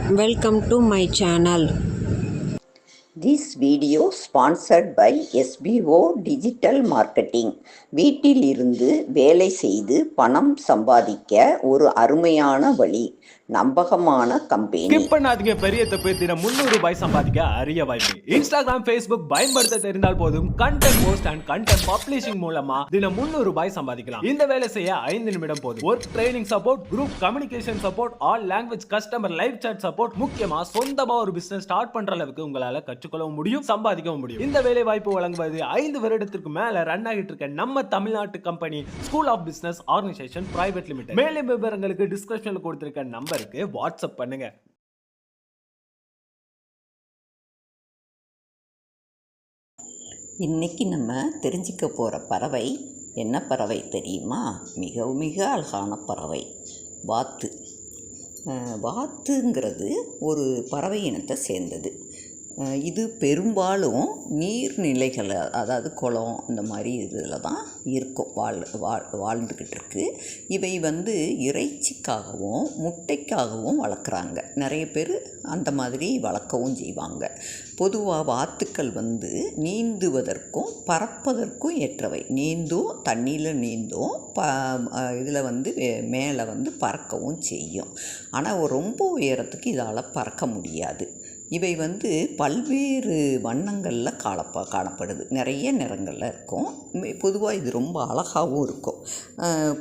Welcome to my channel. This video sponsored by SBO Digital Marketing. வீட்டில் இருந்து வேலை செய்து பணம் சம்பாதிக்க ஒரு அருமையான வழி. நம்பகமான கம்பெனி. ஸ்கிப் பண்ணாதீங்க, பெரிய தப்பு. தினம் 300 ரூபாய் சம்பாதிக்க அரிய வாய்ப்பு. இன்ஸ்டாகிராம், ஃபேஸ்புக் பயன்படுத்த தெரிந்தால் போதும். Content post and content publishing மூலமா தினம் 300 ரூபாய் சம்பாதிக்கலாம். இந்த வேலை செய்ய 5 நிமிடம் போதும். Work training support, group communication support, all language customer live chat support, முக்கியமா சொந்தமா ஒரு பிசினஸ் ஸ்டார்ட் பண்ற அளவுக்கு உங்களால கற்றுக்கொள்ளவும் முடியும், சம்பாதிக்கவும் முடியும். இந்த வேலை வாய்ப்பு வழங்குவது 5 வருடத்திற்கு மேல ரன் ஆகிட்டு இருக்க நம்ம தமிழ்நாட்டு company school of business organisation private limited. மேலும் விவரங்களுக்கு டிஸ்கிரிப்ஷன்ல கொடுத்திருக்க நம்பருக்கு வாட்ஸ்அப் பண்ணுங்க. இன்னைக்கு நம்ம தெரிஞ்சுக்க போகிற பறவை என்ன பறவை தெரியுமா? மிக மிக அழகான பறவை வாத்து. வாத்துங்கிறது ஒரு பறவை இனத்தை சேர்ந்தது. இது பெரும்பாலும் நீர்நிலைகள், அதாவது குளம் இந்த மாதிரி இதில் தான் இருக்கும், வாழ்ந்துக்கிட்டு இருக்கு. இவை இறைச்சிக்காகவும் முட்டைக்காகவும் வளர்க்குறாங்க. நிறைய பேர் அந்த மாதிரி வளர்க்கவும் செய்வாங்க. பொதுவாக வாத்துக்கள் நீந்துவதற்கும் பறப்பதற்கும் ஏற்றவை. நீந்தும், தண்ணியில் நீந்தும், இதில் மேலே பறக்கவும் செய்யும். ஆனால் ரொம்ப உயரத்துக்கு இதால் பறக்க முடியாது. இவை பல்வேறு வண்ணங்களில் காணப்படுது. நிறைய நிறங்களில் இருக்கும். பொதுவாக இது ரொம்ப அழகாகவும் இருக்கும்.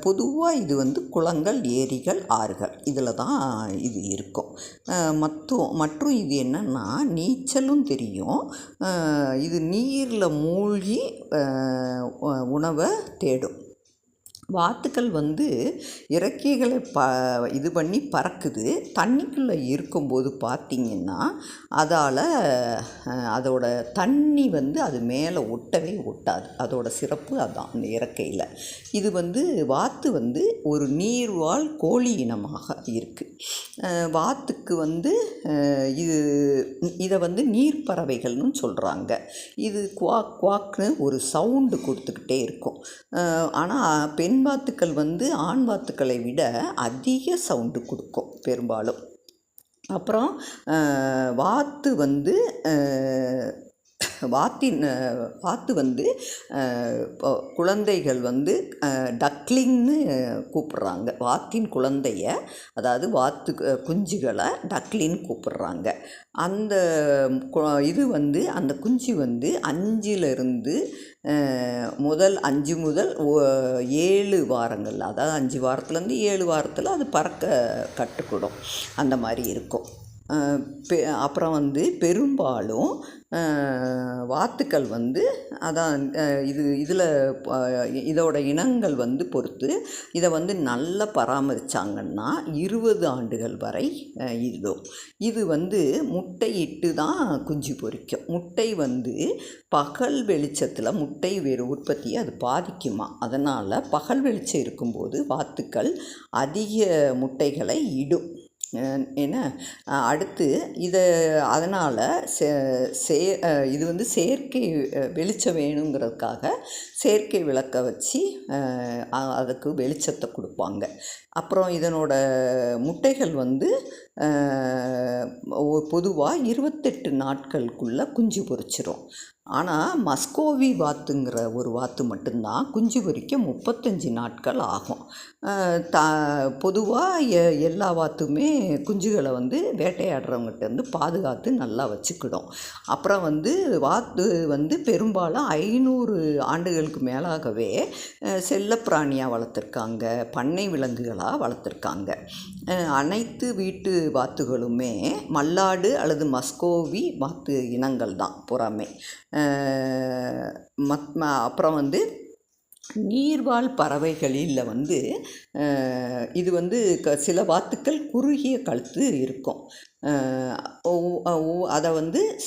பொதுவாக இது குளங்கள், ஏரிகள், ஆறுகள் இதில் தான் இது இருக்கும். மற்றும் இது என்னென்னா நீச்சலும் தெரியும். இது நீரில் மூழ்கி உணவை தேடும். வாத்துக்கள் இறக்கைகளை இது பண்ணி பறக்குது. தண்ணிக்குள்ளே இருக்கும்போது பார்த்திங்கன்னா அதோட தண்ணி அது மேலே ஒட்டவே ஒட்டாது. அதோட சிறப்பு அதான் அந்த இறக்கையில். இது வாத்து ஒரு நீர்வாழ் கோழி இனமாக இருக்குது. வாத்துக்கு இதை நீர்ப்பறவைகள்னு சொல்கிறாங்க. இது குவாக் குவாக்னு ஒரு சவுண்டு கொடுத்துக்கிட்டே இருக்கும். ஆனால் பெண் வாத்துக்கள் ஆண் வாத்துக்களை விட அதிக சவுண்டு கொடுக்கும் பெரும்பாலும். அப்புறம் வாத்து குழந்தைகள் டக்லிங்னு கூப்பிட்றாங்க. வாத்தின் குழந்தைய, அதாவது வாத்து குஞ்சுகளை டக்லின்னு கூப்பிட்றாங்க. அந்த இது அந்த குஞ்சு 5 முதல் 7 வாரங்கள், அதாவது 5 வாரத்துலேருந்து 7 வாரத்தில் அது பறக்க கற்றுக்கிடும். அந்த மாதிரி இருக்கும். அப்புறம் பெரும்பாலும் வாத்துக்கள் அதான் இதோட இனங்கள் பொறுத்து இதை நல்லா பராமரித்தாங்கன்னா 20 ஆண்டுகள் வரை இடும். இது முட்டையிட்டு தான் குஞ்சு பொரிக்கும். முட்டை பகல் வெளிச்சத்தில் முட்டை உற்பத்தியை அது பாதிக்குமா. அதனால் பகல் வெளிச்சம் இருக்கும்போது வாத்துக்கள் அதிக முட்டைகளை இடும். ஏன்னா அடுத்து அதனால் இது செயற்கை வெளிச்சம் வேணுங்கிறதுக்காக செயற்கை விளக்கை வச்சு அதுக்கு வெளிச்சத்தை கொடுப்பாங்க. அப்புறம் இதனோட முட்டைகள் பொதுவாக 28 நாட்களுக்குள்ளே குஞ்சு பொரிச்சிரும். ஆனால் மஸ்கோவி வாத்துங்கிற ஒரு வாத்து மட்டும்தான் குஞ்சு பொரிக்க 35 நாட்கள் ஆகும். பொதுவாக எல்லா வாத்துமே குஞ்சுகளை வேட்டையாடுறவங்ககிட்ட பாதுகாத்து நல்லா வச்சுக்கிடும். அப்புறம் வாத்து பெரும்பாலும் 500 ஆண்டுகளுக்கு மேலாகவே செல்லப்பிராணியாக வளர்த்துருக்காங்க, பண்ணை விலங்குகளாக வளர்த்துருக்காங்க. அனைத்து வீட்டு வாத்துகளுமே மல்லாடு அல்லது மஸ்கோவி வாத்து இனங்கள் தான் புறாமே. அப்புறம் நீர்வாழ் பறவைகளில் இது சில வாத்துக்கள் குறுகிய கழுத்து இருக்கும். அதை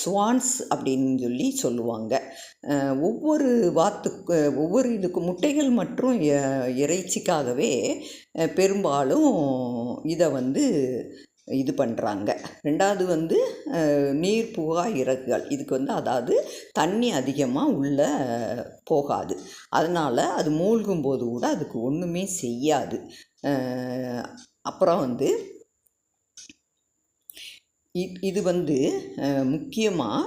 ஸ்வான்ஸ் அப்படின்னு சொல்லுவாங்க. ஒவ்வொரு இதுக்கு முட்டைகள் மற்றும் இறைச்சிக்காகவே பெரும்பாலும் இதை இது பண்ணுறாங்க. ரெண்டாவது நீர் புகா இறகுகள். இதுக்கு அதாவது தண்ணி அதிகமாக உள்ளே போகாது. அதனால் அது மூழ்கும்போது கூட அதுக்கு ஒன்றுமே செய்யாது. அப்புறம் இது வந்து முக்கியமாக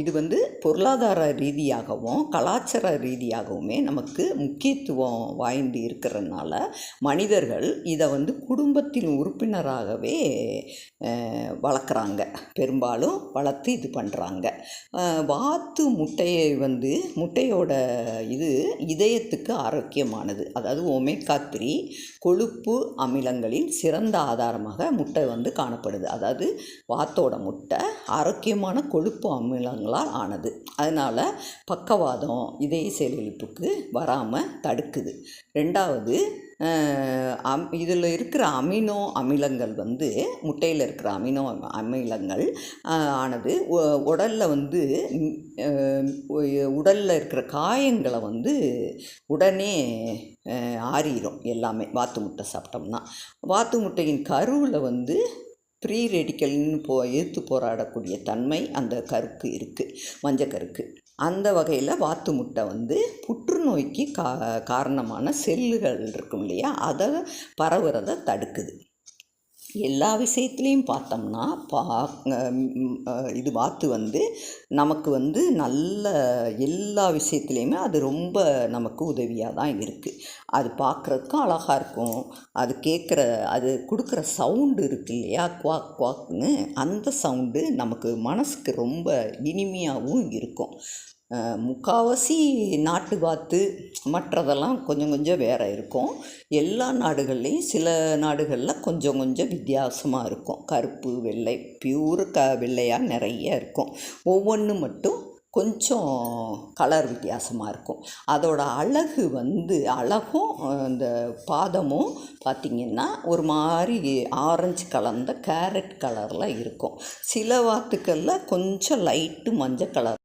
இது வந்து பொருளாதார ரீதியாகவும் கலாச்சார ரீதியாகவுமே நமக்கு முக்கியத்துவம் வாய்ந்து இருக்கிறதுனால மனிதர்கள் இதை வந்து குடும்பத்தின் உறுப்பினராகவே வளர்க்குறாங்க, பெரும்பாலும் வளர்த்து இது பண்ணுறாங்க. வாத்து முட்டையை வந்து முட்டையோட இது இதயத்துக்கு ஆரோக்கியமானது. அதாவது ஒமேகா 3 கொழுப்பு அமிலங்களின் சிறந்த ஆதாரமாக முட்டை வந்து காணப்படுது. அதாவது வாத்தோட முட்டை ஆரோக்கியமான கொழுப்பு அமிலங்களால் ஆனது. அதனால் பக்கவாதம், இதய செயலிழப்புக்கு வராமல் தடுக்குது. ரெண்டாவது, இதில் இருக்கிற அமினோ அமிலங்கள் வந்து முட்டையில் இருக்கிற அமினோ அமிலங்கள் ஆனது உடலில் வந்து உடலில் இருக்கிற காயங்களை வந்து உடனே ஆறிடும். எல்லாமே வாத்து முட்டை சாப்பிட்டோம்னா வாத்து முட்டையின் கருவில் வந்து ப்ரீ ரெடிக்கல்னு எதிர்த்து போராடக்கூடிய தன்மை அந்த கருக்கு இருக்குது, மஞ்சக்கருக்கு. அந்த வகையில் வாத்து முட்டை வந்து புற்றுநோய்க்கு காரணமான செல்லுகள் இருக்கும் இல்லையா, அதை பரவுறதை தடுக்குது. எல்லா விஷயத்துலேயும் பார்த்தோம்னா இது வாத்து வந்து நமக்கு வந்து நல்ல எல்லா விஷயத்துலேயுமே அது ரொம்ப நமக்கு உதவியாக தான் இருக்குது. அது பார்க்குறதுக்கும் அழகாக இருக்கும். அது அது கொடுக்குற சவுண்டு இருக்குது இல்லையா, குவாக் குவாக்னு, அந்த சவுண்டு நமக்கு மனசுக்கு ரொம்ப இனிமையாகவும் இருக்கும். முக்கால்வாசி நாட்டு வாத்து மற்றதெல்லாம் கொஞ்சம் கொஞ்சம் வேறு இருக்கும். எல்லா நாடுகள்லேயும் சில நாடுகளில் கொஞ்சம் கொஞ்சம் வித்தியாசமாக இருக்கும். கருப்பு, வெள்ளை, பியூர் வெள்ளையாக நிறைய இருக்கும். ஒவ்வொன்று மட்டும் கொஞ்சம் கலர் வித்தியாசமாக இருக்கும். அதோட அழகு வந்து அழகும் இந்த பாதமும் பார்த்திங்கன்னா ஒரு மாதிரி ஆரஞ்சு கலந்த கேரட் கலரில் இருக்கும். சில வாத்துக்களில் கொஞ்சம் லைட்டு மஞ்சள் கலர்